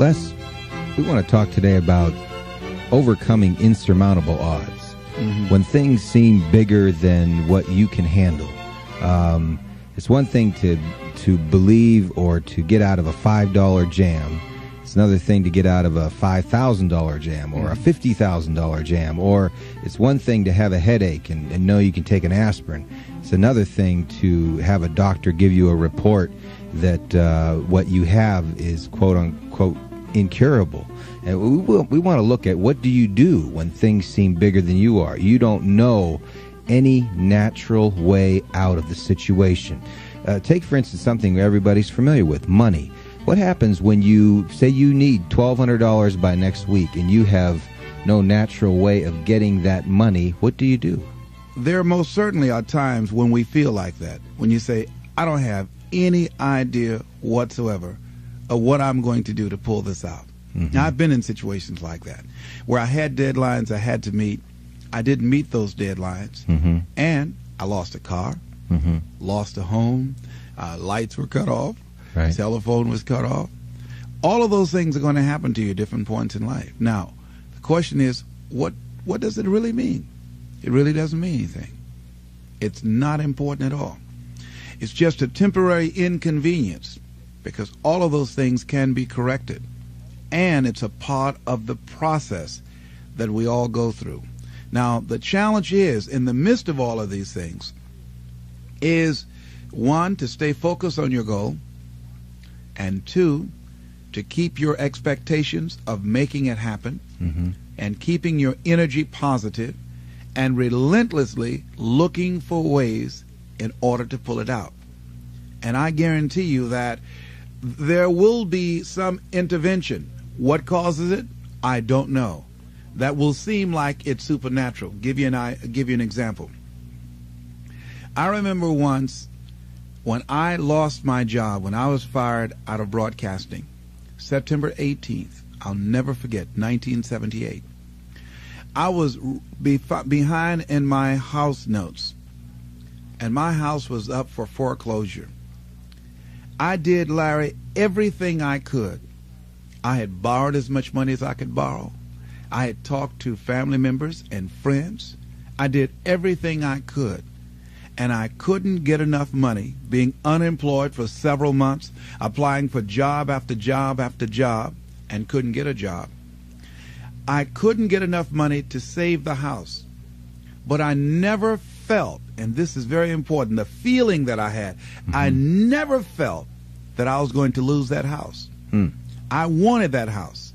Les, we want to talk today about overcoming insurmountable odds. When things seem bigger than what you can handle. It's one thing to believe or to get out of a $5 jam. It's another thing to get out of a $5,000 jam or a $50,000 jam. Or it's one thing to have a headache and know you can take an aspirin. It's another thing to have a doctor give you a report that what you have is quote-unquote incurable. And we want to look at what do you do when things seem bigger than you are. You don't know any natural way out of the situation. Take, for instance, something everybody's familiar with, money. What happens when you say you need $1,200 by next week and you have no natural way of getting that money? What do you do? There most certainly are times when we feel like that. When you say, I don't have any idea whatsoever of what I'm going to do to pull this out. Now, I've been in situations like that where I had deadlines I had to meet. I didn't meet those deadlines, and I lost a car, lost a home, lights were cut off, telephone was cut off. All of those things are going to happen to you at different points in life. Now, the question is, what does it really mean? It really doesn't mean anything. It's not important at all. It's just a temporary inconvenience because all of those things can be corrected. And it's a part of the process that we all go through. Now, the challenge is, in the midst of all of these things, is, one, to stay focused on your goal, and two, to keep your expectations of making it happen, and keeping your energy positive, and relentlessly looking for ways in order to pull it out. And I guarantee you that there will be some intervention. What causes it? I don't know. That will seem like it's supernatural. Give you an example. I remember once when I lost my job, when I was fired out of broadcasting, September 18th, I'll never forget, 1978. I was behind in my house notes, and my house was up for foreclosure. I did, Larry, everything I could. I had borrowed as much money as I could borrow. I had talked to family members and friends. I did everything I could. And I couldn't get enough money, being unemployed for several months, applying for job after job after job, and couldn't get a job. I couldn't get enough money to save the house. But I never felt, and this is very important, the feeling that I had, I never felt that I was going to lose that house. I wanted that house.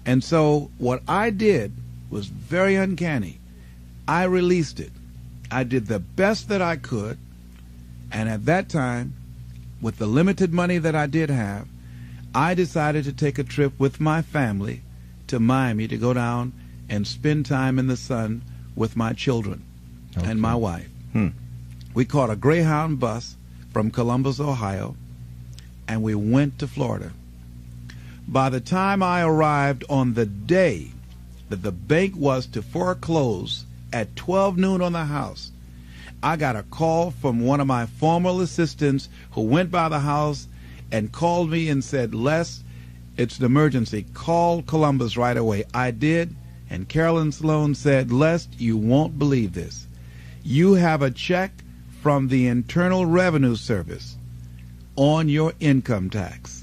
And so what I did was very uncanny. I released it. I did the best that I could. And at that time, with the limited money that I did have, I decided to take a trip with my family to Miami to go down and spend time in the sun with my children and my wife. We caught a Greyhound bus from Columbus, Ohio, and we went to Florida. By the time I arrived on the day that the bank was to foreclose at 12 noon on the house, I got a call from one of my former assistants who went by the house and called me and said, Les, it's an emergency. Call Columbus right away. I did, and Carolyn Sloan said, Les, you won't believe this. You have a check from the Internal Revenue Service on your income tax.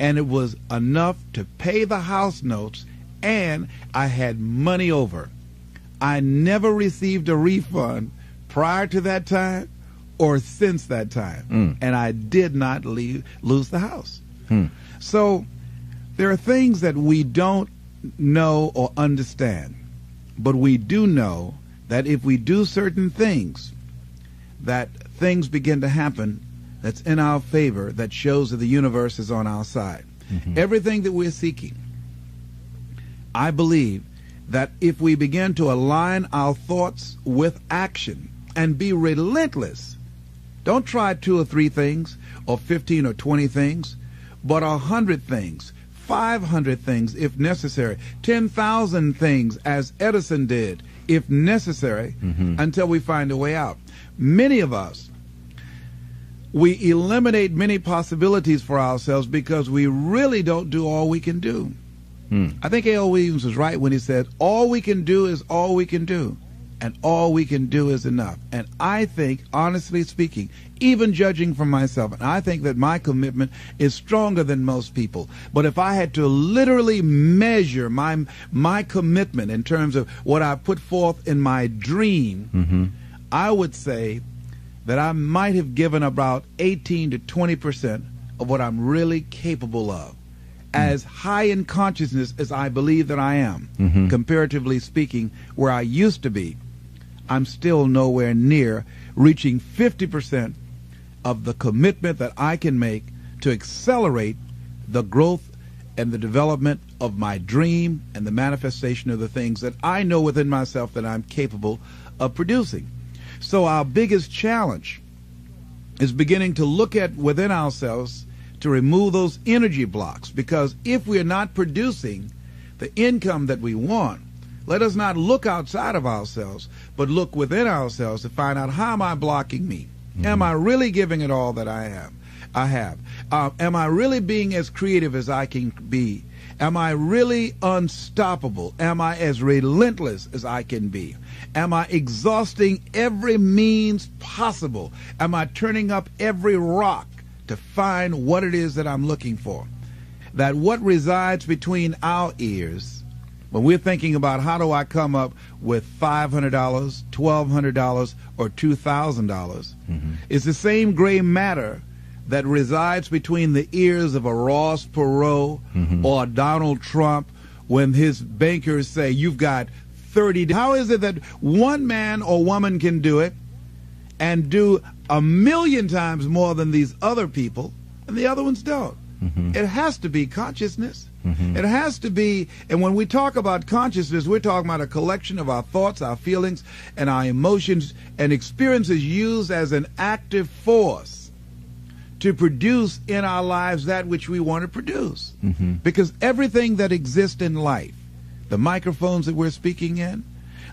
And it was enough to pay the house notes, and I had money over. I never received a refund prior to that time or since that time. And I did not lose the house. So there are things that we don't know or understand, but we do know that if we do certain things, that things begin to happen that's in our favor, that shows that the universe is on our side. Everything that we're seeking, I believe that if we begin to align our thoughts with action and be relentless, don't try 2 or 3 things or 15 or 20 things, but 100 things, 500 things if necessary, 10,000 things as Edison did if necessary, until we find a way out. Many of us we eliminate many possibilities for ourselves because we really don't do all we can do. I think A.L. Williams was right when he said, all we can do is all we can do, and all we can do is enough. And I think, honestly speaking, even judging from myself, and I think that my commitment is stronger than most people. But if I had to literally measure my commitment in terms of what I put forth in my dream, I would say that I might have given about 18 to 20% of what I'm really capable of. As high in consciousness as I believe that I am, comparatively speaking, where I used to be, I'm still nowhere near reaching 50% of the commitment that I can make to accelerate the growth and the development of my dream and the manifestation of the things that I know within myself that I'm capable of producing. So our biggest challenge is beginning to look at within ourselves to remove those energy blocks, because if we are not producing the income that we want, let us not look outside of ourselves, but look within ourselves to find out, how am I blocking me? Am I really giving it all that I have? Am I really being as creative as I can be? Am I really unstoppable? Am I as relentless as I can be? Am I exhausting every means possible? Am I turning up every rock to find what it is that I'm looking for? That what resides between our ears, when we're thinking about how do I come up with $500, $1,200, or $2,000, is the same gray matter that resides between the ears of a Ross Perot or a Donald Trump when his bankers say, you've got 30. How is it that one man or woman can do it and do 1,000,000 times more than these other people, and the other ones don't? It has to be consciousness. It has to be, and when we talk about consciousness, we're talking about a collection of our thoughts, our feelings, and our emotions and experiences used as an active force to produce in our lives that which we want to produce. Because everything that exists in life, the microphones that we're speaking in,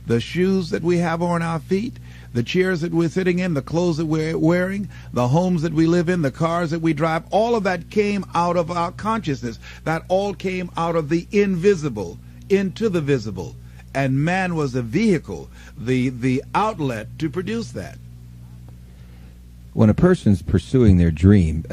the shoes that we have on our feet, the chairs that we're sitting in, the clothes that we're wearing, the homes that we live in, the cars that we drive, all of that came out of our consciousness. That all came out of the invisible into the visible. And man was the vehicle, the outlet to produce that. When a person's pursuing their dream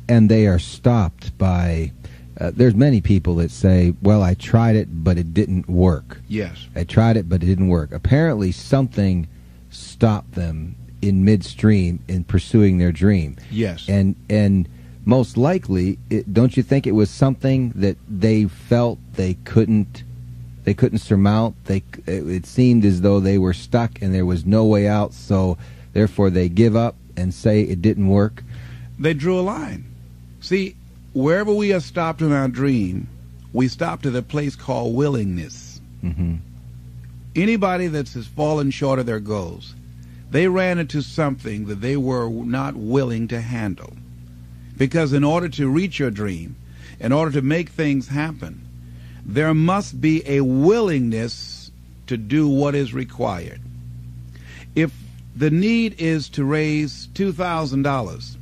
and they are stopped by... there's many people that say, well, I tried it, but it didn't work. Yes. I tried it, but it didn't work. Apparently something stopped them in midstream in pursuing their dream. Yes. And most likely, don't you think it was something that they felt they couldn't surmount? It seemed as though they were stuck and there was no way out, so therefore they give up and say it didn't work? They drew a line. See, wherever we are stopped in our dream, we stop to the place called willingness. Anybody that has fallen short of their goals, they ran into something that they were not willing to handle. Because in order to reach your dream, in order to make things happen, there must be a willingness to do what is required. If the need is to raise $2,000,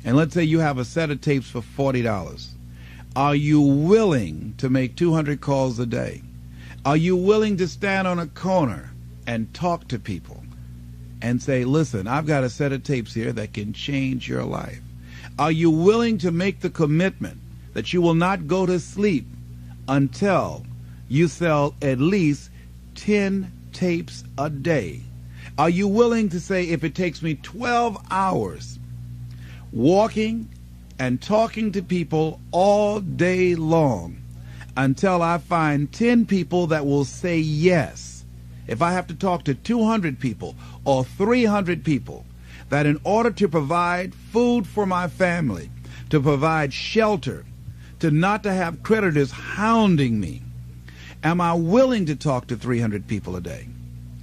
and let's say you have a set of tapes for $40, are you willing to make 200 calls a day? Are you willing to stand on a corner and talk to people and say, listen, I've got a set of tapes here that can change your life? Are you willing to make the commitment that you will not go to sleep until you sell at least 10 tapes a day? Are you willing to say, if it takes me 12 hours walking and talking to people all day long until I find 10 people that will say yes, if I have to talk to 200 people or 300 people, that in order to provide food for my family, to provide shelter, to not to have creditors hounding me, am I willing to talk to 300 people a day?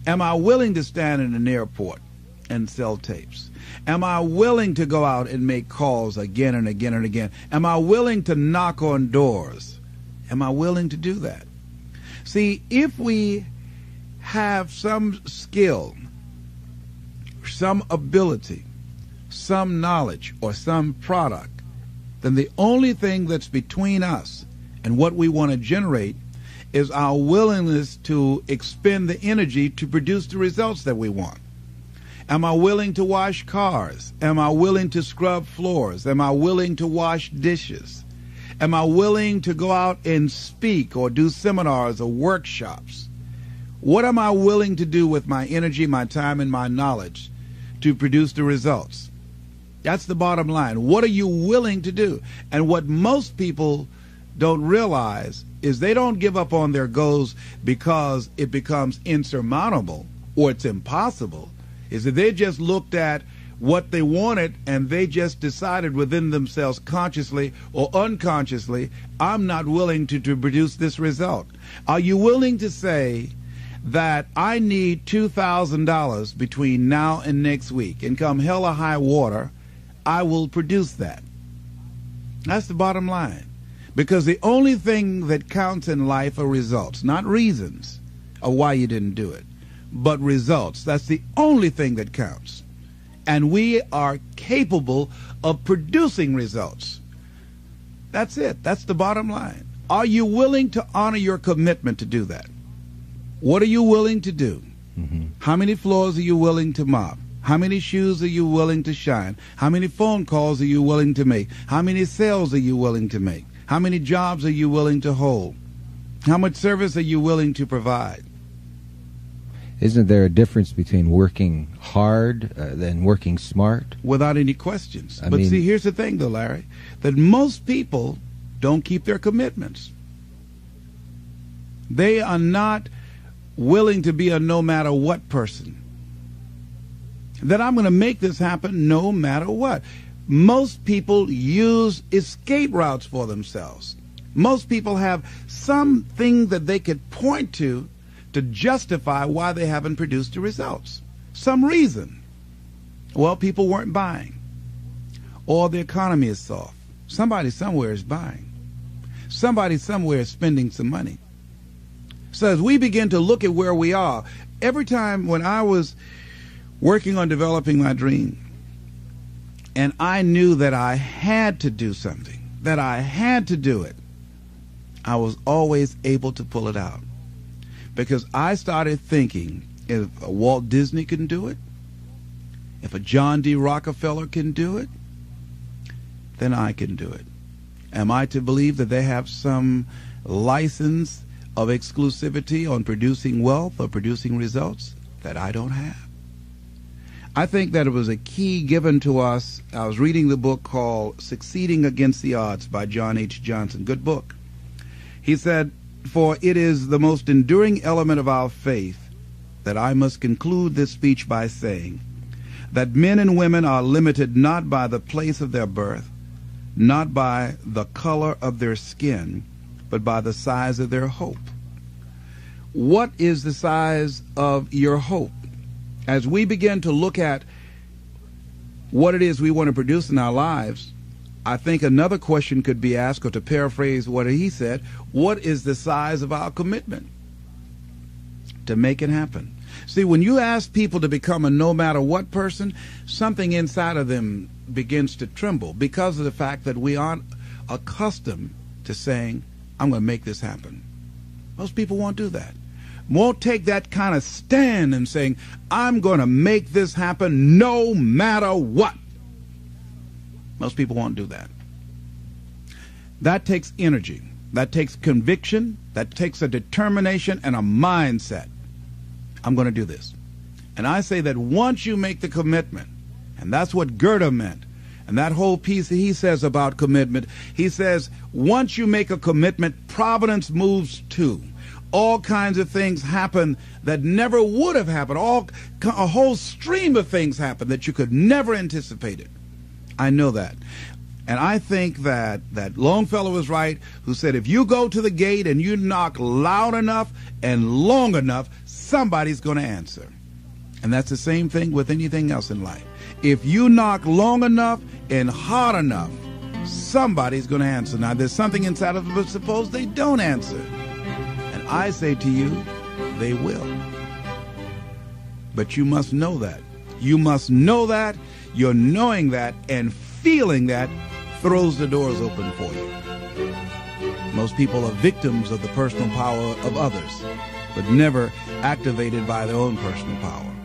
Am I willing to stand in an airport and sell tapes? Am I willing to go out and make calls again and again and again? Am I willing to knock on doors? Am I willing to do that? See, if we have some skill, some ability, some knowledge or some product, then the only thing that's between us and what we want to generate is our willingness to expend the energy to produce the results that we want. Am I willing to wash cars? Am I willing to scrub floors? Am I willing to wash dishes? Am I willing to go out and speak or do seminars or workshops? What am I willing to do with my energy, my time, and my knowledge to produce the results? That's the bottom line. What are you willing to do? And what most people don't realize is they don't give up on their goals because it becomes insurmountable or it's impossible. Is that they just looked at what they wanted and they just decided within themselves, consciously or unconsciously, I'm not willing to produce this result. Are you willing to say that I need $2,000 between now and next week, and come hell or high water, I will produce that? That's the bottom line. Because the only thing that counts in life are results, not reasons of why you didn't do it, but results. That's the only thing that counts. And we are capable of producing results. That's it. That's the bottom line. Are you willing to honor your commitment to do that? What are you willing to do? Mm-hmm. How many floors are you willing to mop? How many shoes are you willing to shine? How many phone calls are you willing to make? How many sales are you willing to make? How many jobs are you willing to hold? How much service are you willing to provide? Isn't there a difference between working hard and working smart? Without any questions. But see, here's the thing, though, Larry, that most people don't keep their commitments. They are not willing to be a no-matter-what person. That I'm going to make this happen no matter what. Most people use escape routes for themselves. Most people have something that they could point to justify why they haven't produced the results. Some reason. Well, people weren't buying. Or the economy is soft. Somebody somewhere is buying. Somebody somewhere is spending some money. So as we begin to look at where we are, every time when I was working on developing my dream, and I knew that I had to do something, that I had to do it, I was always able to pull it out. Because I started thinking, if a Walt Disney can do it, if a John D. Rockefeller can do it, then I can do it. Am I to believe that they have some license of exclusivity on producing wealth or producing results that I don't have? I think that it was a key given to us. I was reading the book called Succeeding Against the Odds by John H. Johnson. Good book. He said, "For it is the most enduring element of our faith that I must conclude this speech by saying that men and women are limited not by the place of their birth, not by the color of their skin, but by the size of their hope." What is the size of your hope? As we begin to look at what it is we want to produce in our lives, I think another question could be asked, or to paraphrase what he said, what is the size of our commitment to make it happen? See, when you ask people to become a no-matter-what person, something inside of them begins to tremble because of the fact that we aren't accustomed to saying, I'm going to make this happen. Most people won't do that. Won't take that kind of stand and saying, I'm going to make this happen no matter what. Most people won't do that. That takes energy. That takes conviction. That takes a determination and a mindset. I'm going to do this. And I say that once you make the commitment, and that's what Goethe meant, and that whole piece that he says about commitment, he says, once you make a commitment, providence moves too. All kinds of things happen that never would have happened. A whole stream of things happen that you could never anticipate it. I know that. And I think that Longfellow was right, who said if you go to the gate and you knock loud enough and long enough, somebody's going to answer. And that's the same thing with anything else in life. If you knock long enough and hard enough, somebody's going to answer. Now, there's something inside of them, but suppose they don't answer. And I say to you, they will. But you must know that. You must know that. Your knowing that and feeling that throws the doors open for you. Most people are victims of the personal power of others, but never activated by their own personal power.